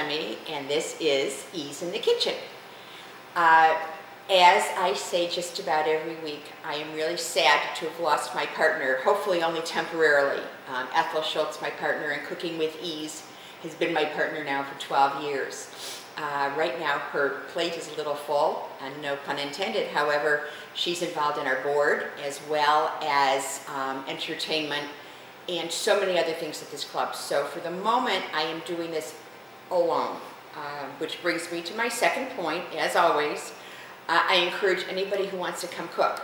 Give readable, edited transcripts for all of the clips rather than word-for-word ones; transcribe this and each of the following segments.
Tammy, and this is Ease in the Kitchen. As I say just about every week, I am really sad to have lost my partner, hopefully only temporarily. Ethel Schultz, my partner in Cooking with Ease, has been my partner now for 12 years. Right now her plate is a little full, and no pun intended. However, she's involved in our board as well as entertainment and so many other things at this club. So for the moment, I am doing this alone, which brings me to my second point. As always, I encourage anybody who wants to come cook.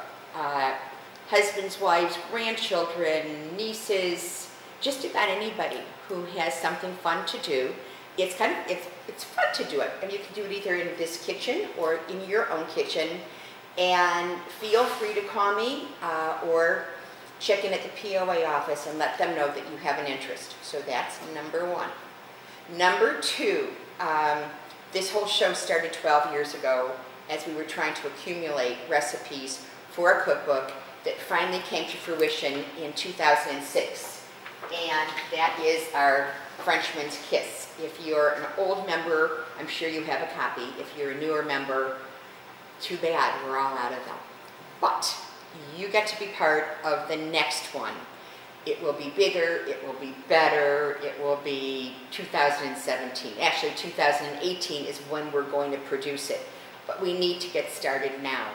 Husbands, wives, grandchildren, nieces, just about anybody who has something fun to do. It's fun to do it, and you can do it either in this kitchen or in your own kitchen. And feel free to call me or check in at the POA office and let them know that you have an interest. So that's number one. Number two, this whole show started 12 years ago as we were trying to accumulate recipes for a cookbook that finally came to fruition in 2006. And that is our Frenchman's Kiss. If you're an old member, I'm sure you have a copy. If you're a newer member, too bad, we're all out of them. But you get to be part of the next one. It will be bigger, it will be better, it will be 2017. Actually, 2018 is when we're going to produce it. But we need to get started now.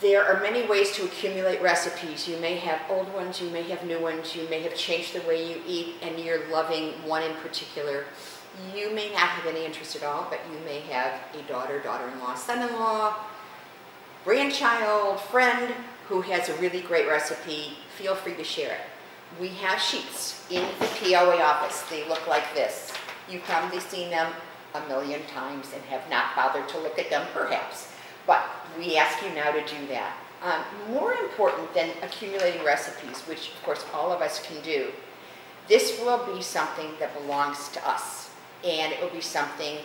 There are many ways to accumulate recipes. You may have old ones, you may have new ones, you may have changed the way you eat and you're loving one in particular. You may not have any interest at all, but you may have a daughter, daughter-in-law, son-in-law, grandchild, friend who has a really great recipe. Feel free to share it. We have sheets in the POA office. They look like this. You've probably seen them a million times and have not bothered to look at them, perhaps. But we ask you now to do that. More important than accumulating recipes, which of course all of us can do, this will be something that belongs to us. And it will be something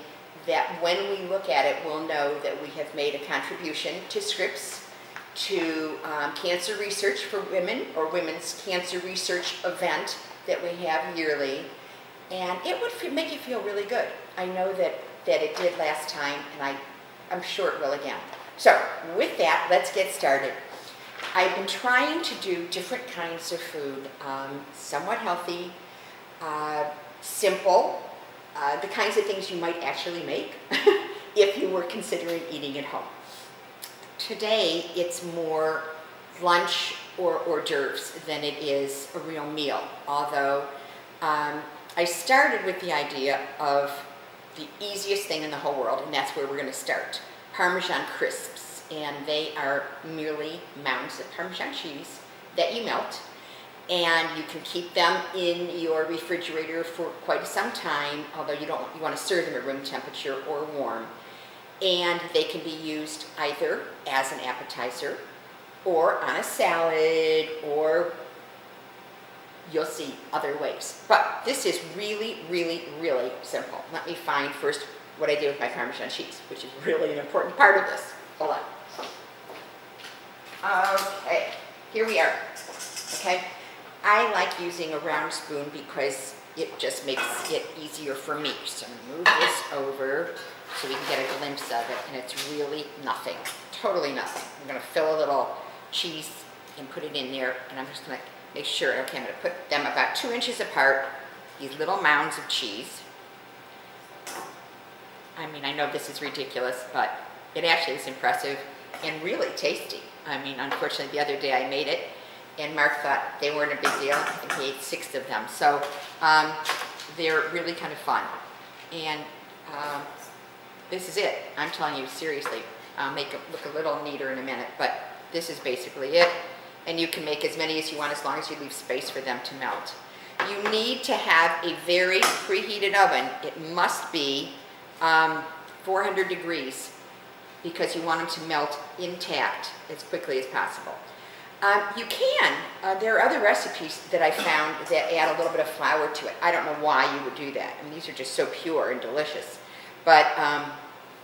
that when we look at it, we'll know that we have made a contribution to Scripps, to cancer research for women, or women's cancer research event that we have yearly. And it would make you feel really good. I know that it did last time, and I'm sure it will again. So with that, let's get started. I've been trying to do different kinds of food, somewhat healthy, simple, the kinds of things you might actually make if you were considering eating at home. Today, it's more lunch or hors d'oeuvres than it is a real meal, although I started with the idea of the easiest thing in the whole world, and that's where we're going to start. Parmesan crisps, and they are merely mounds of Parmesan cheese that you melt, and you can keep them in your refrigerator for quite some time, although you want to serve them at room temperature or warm. And they can be used either as an appetizer or on a salad, or you'll see other ways. But this is really, really, really simple. Let me find first what I did with my Parmesan cheese, which is really an important part of this. Hold on. Okay, here we are. Okay, I like using a round spoon because it just makes it easier for me. So move this over so we can get a glimpse of it, and it's really nothing, totally nothing. I'm going to fill a little cheese and put it in there, and I'm just going to make sure, okay, I'm going to put them about 2 inches apart, these little mounds of cheese. I mean, I know this is ridiculous, but it actually is impressive and really tasty. I mean, unfortunately, the other day I made it, and Mark thought they weren't a big deal. I think he ate 6 of them. So they're really kind of fun. And this is it. I'm telling you, seriously. I'll make it look a little neater in a minute, but this is basically it. And you can make as many as you want as long as you leave space for them to melt. You need to have a very preheated oven. It must be 400 degrees because you want them to melt intact as quickly as possible. You can. There are other recipes that I found that add a little bit of flour to it. I don't know why you would do that. I mean, these are just so pure and delicious. But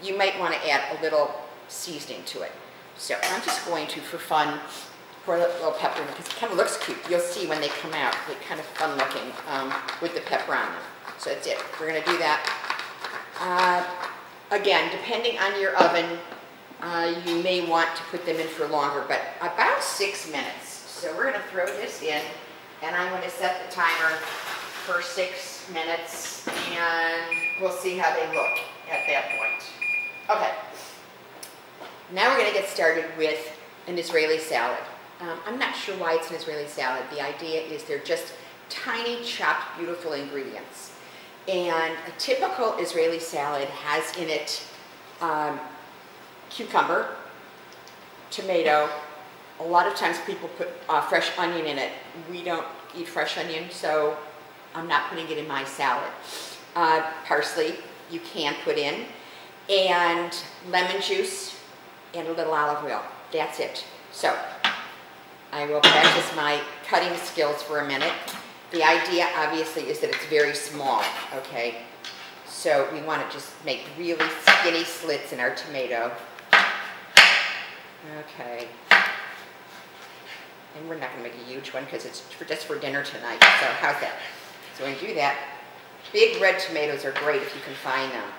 you might want to add a little seasoning to it. So I'm just going to, for fun, pour a little pepper in it because it kind of looks cute. You'll see when they come out. They're kind of fun looking with the pepper on them. So that's it. We're going to do that. Again, depending on your oven, you may want to put them in for longer, but about 6 minutes. So we're going to throw this in, and I'm going to set the timer for 6 minutes, and we'll see how they look at that point. Okay. Now we're going to get started with an Israeli salad. I'm not sure why it's an Israeli salad. The idea is they're just tiny, chopped, beautiful ingredients. And a typical Israeli salad has in it cucumber, tomato. A lot of times people put fresh onion in it. We don't eat fresh onion, so I'm not putting it in my salad. Parsley, you can put in, and lemon juice, and a little olive oil. That's it. So I will practice my cutting skills for a minute. The idea, obviously, is that it's very small, okay? So we want to just make really skinny slits in our tomato. Okay. And we're not going to make a huge one because it's just for dinner tonight. So how's that? So when you do that, big red tomatoes are great if you can find them.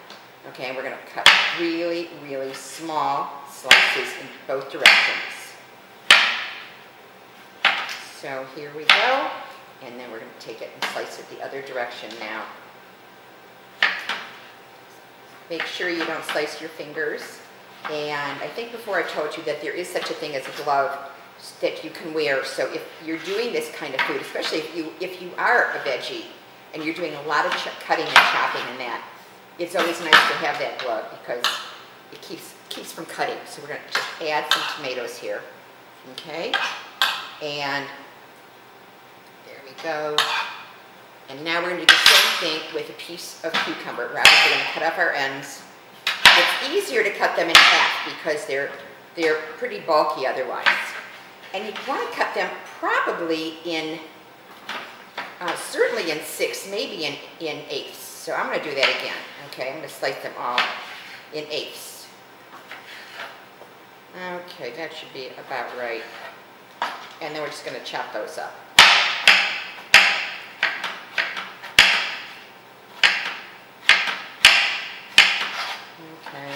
Okay, and we're going to cut really, really small slices in both directions. So here we go. And then we're going to take it and slice it the other direction now. Make sure you don't slice your fingers. And I think before I told you that there is such a thing as a glove that you can wear. So if you're doing this kind of food, especially if you are a veggie and you're doing a lot of cutting and chopping and that, it's always nice to have that glove because it keeps from cutting. So we're going to just add some tomatoes here. Okay? And go. And now we're going to do the same thing with a piece of cucumber. We're obviously going to cut off our ends. It's easier to cut them in half because they're pretty bulky otherwise. And you want to cut them probably in, certainly in 6, maybe in 8ths. So I'm going to do that again. Okay, I'm going to slice them all in 8ths. Okay, that should be about right. And then we're just going to chop those up. Okay,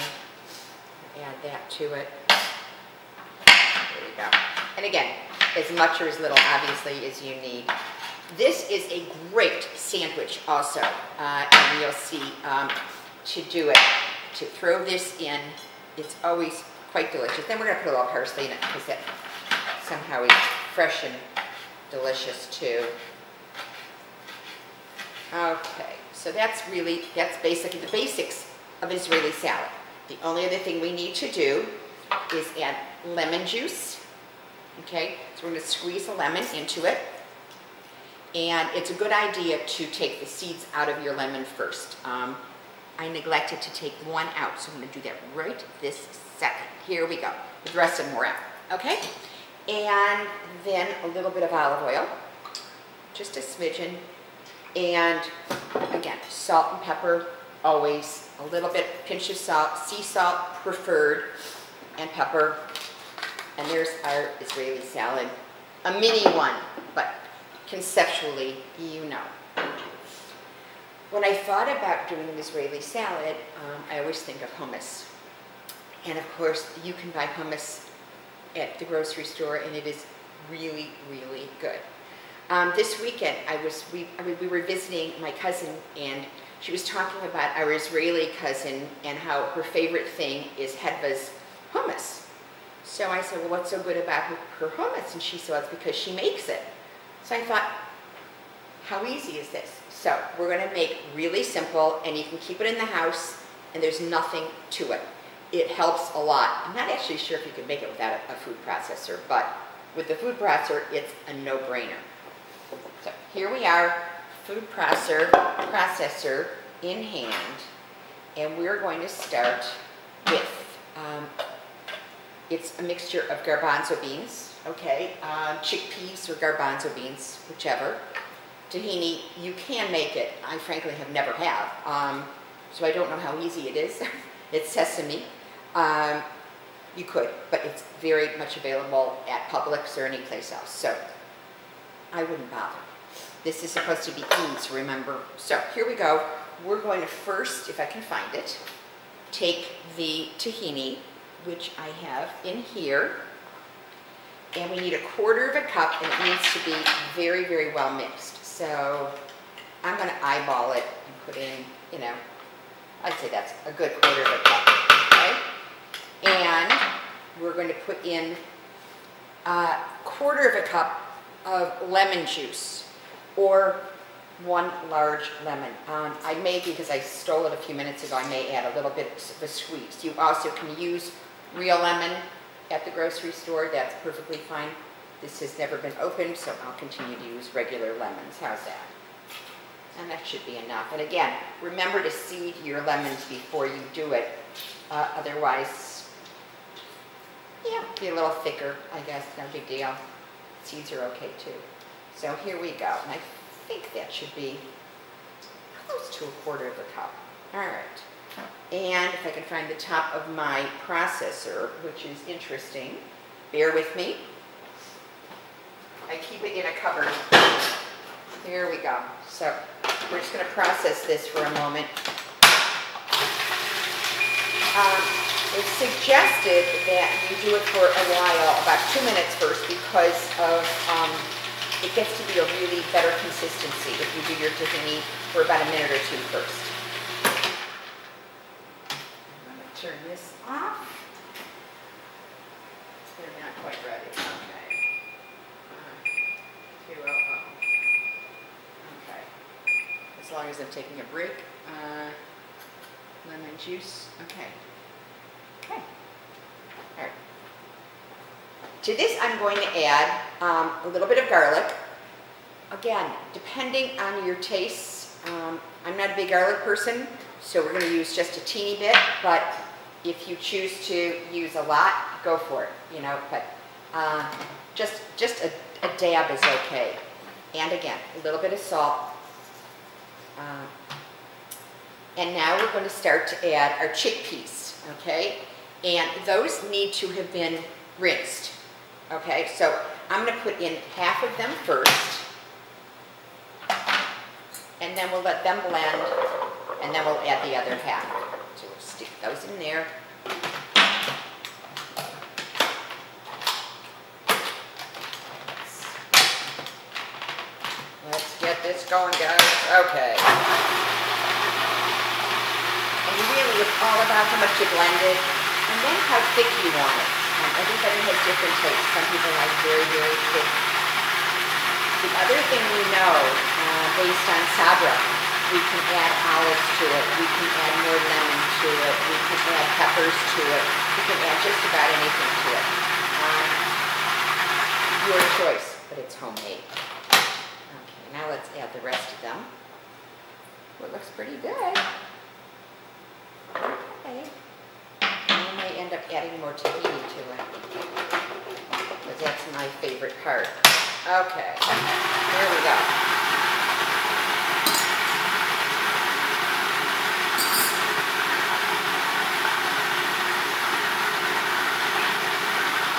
add that to it. There we go. And again, as much or as little, obviously, as you need. This is a great sandwich also, and you'll see to do it, to throw this in, it's always quite delicious. Then we're going to put a little parsley in it because that somehow is fresh and delicious too. Okay, so that's basically the basics of Israeli salad. The only other thing we need to do is add lemon juice. Okay, so we're going to squeeze a lemon into it. And it's a good idea to take the seeds out of your lemon first. I neglected to take one out, so I'm going to do that right this second. Here we go. The rest of them were out. Okay? And then a little bit of olive oil, just a smidgen. And again, salt and pepper, always. A little bit, pinch of salt, sea salt preferred, and pepper. And there's our Israeli salad. A mini one, but conceptually, you know. When I thought about doing an Israeli salad, I always think of hummus. And of course, you can buy hummus at the grocery store, and it is really, really good. This weekend, we were visiting my cousin, and she was talking about our Israeli cousin and how her favorite thing is Hedva's hummus. So I said, well, what's so good about her hummus? And she said, well, it's because she makes it. So I thought, how easy is this? So we're going to make really simple, and you can keep it in the house, and there's nothing to it. It helps a lot. I'm not actually sure if you can make it without a food processor, but with the food processor, it's a no-brainer. So here we are, food processor in hand, and we're going to start with, it's a mixture of garbanzo beans, okay, chickpeas or garbanzo beans, whichever. Tahini, you can make it. I frankly have never have, so I don't know how easy it is. It's sesame. You could, but it's very much available at Publix or any place else, so I wouldn't bother. This is supposed to be easy, remember? So here we go. we're going to first, if I can find it, take the tahini, which I have in here, and we need 1/4 of a cup, and it needs to be very, very well mixed. So I'm going to eyeball it and put in, you know, I'd say that's a good 1/4 of a cup, okay? And we're going to put in 1/4 of a cup of lemon juice, or 1 large lemon. I may, because I stole it a few minutes ago, I may add a little bit of a squeeze. You also can use real lemon at the grocery store. That's perfectly fine. This has never been opened, so I'll continue to use regular lemons. How's that? And that should be enough. And again, remember to seed your lemons before you do it. Otherwise, yeah, be a little thicker, I guess. No big deal. Seeds are okay too. So here we go. And I think that should be close to 1/4 of a cup. All right. And if I can find the top of my processor, which is interesting, bear with me. I keep it in a cupboard. Here we go. So we're just going to process this for a moment. It's suggested that you do it for a while, about 2 minutes first, because of it gets to be a really better consistency if you do your tahini for about a minute or 2 first. I'm going to turn this off. They're not quite ready. Okay. 200. Okay. As long as I'm taking a break. Lemon juice. Okay. Okay. All right. To this, I'm going to add a little bit of garlic. Again, depending on your tastes, I'm not a big garlic person, so we're going to use just a teeny bit, but if you choose to use a lot, go for it, you know, but just a dab is okay. And again, a little bit of salt. And now we're going to start to add our chickpeas, okay? And those need to have been rinsed, okay? So I'm going to put in half of them first, and then we'll let them blend, and then we'll add the other half. So we'll stick those in there. Let's get this going, guys. Okay. And really, it's all about how much you blend it, and then how thick you want it. Everybody has different tastes. Some people like very, very thick. The other thing we know, based on sabra, we can add olives to it, we can add more lemon to it, we can add peppers to it, we can add just about anything to it. Your choice, but it's homemade. Okay, now let's add the rest of them. Well, it looks pretty good. Okay. I may end up adding more tahini to it, because that's my favorite part. Okay, here we go.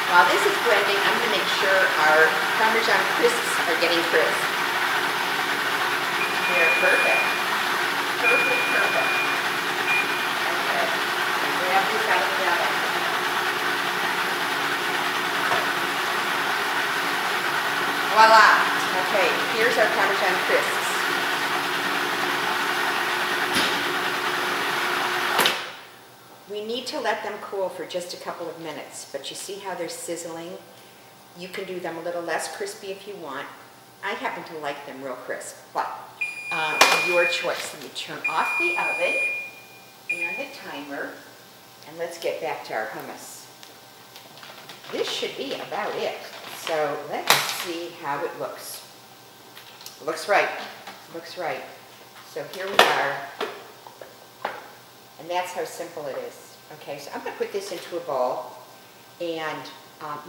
While this is blending, I'm going to make sure our Parmesan crisps are getting crisp. They're perfect. Perfect, perfect. Okay, grab this out of the oven. Voila! Okay, here's our Parmesan crisps. We need to let them cool for just a couple of minutes, but you see how they're sizzling? You can do them a little less crispy if you want. I happen to like them real crisp, but your choice. Let me turn off the oven and the timer, and let's get back to our hummus. This should be about it. So let's see how it looks. Looks right. Looks right. So here we are. And that's how simple it is. Okay, so I'm going to put this into a bowl and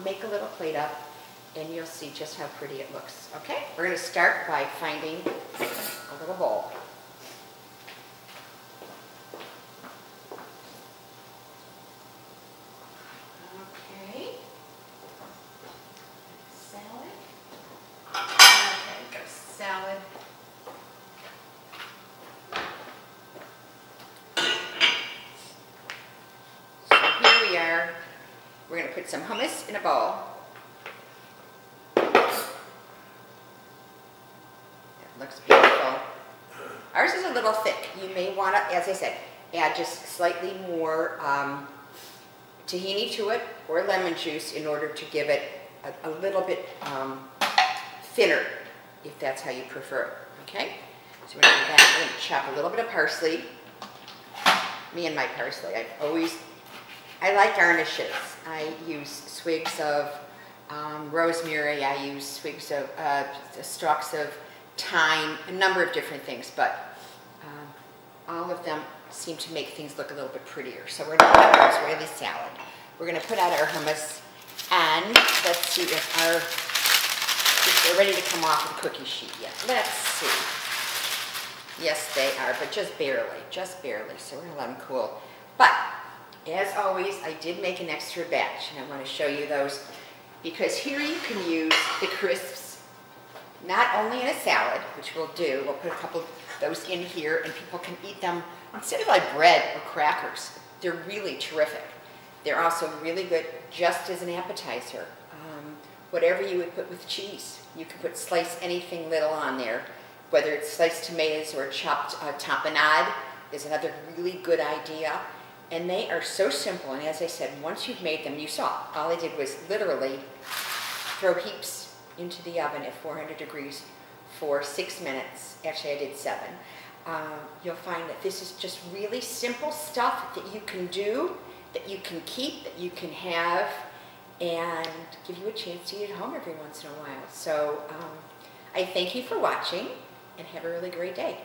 make a little plate up, and you'll see just how pretty it looks. Okay, we're going to start by finding a little bowl. Okay. Salad. Okay, got salad. put some hummus in a bowl. It looks beautiful. Ours is a little thick. You may want to, as I said, add just slightly more tahini to it or lemon juice in order to give it a little bit thinner, if that's how you prefer it, okay? So we're going to do that. We're going to chop a little bit of parsley. Me and my parsley, I like garnishes. I use swigs of rosemary, I use swigs of, stalks of thyme, a number of different things, but all of them seem to make things look a little bit prettier. So we're going to put our Israeli salad. We're going to put out our hummus, and let's see if they're ready to come off the cookie sheet yet. Let's see. Yes, they are, but just barely, so we're going to let them cool. But, as always, I did make an extra batch, and I want to show you those, because here you can use the crisps, not only in a salad, which we'll do, we'll put a couple of those in here, and people can eat them instead of like bread or crackers. They're really terrific. They're also really good just as an appetizer. Whatever you would put with cheese. You can put slice anything little on there, whether it's sliced tomatoes or chopped tapenade is another really good idea. And they are so simple, and as I said, once you've made them, you saw, all I did was literally throw heaps into the oven at 400 degrees for 6 minutes. Actually, I did 7. You'll find that this is just really simple stuff that you can do, that you can keep, that you can have, and give you a chance to eat at home every once in a while. So I thank you for watching, and have a really great day.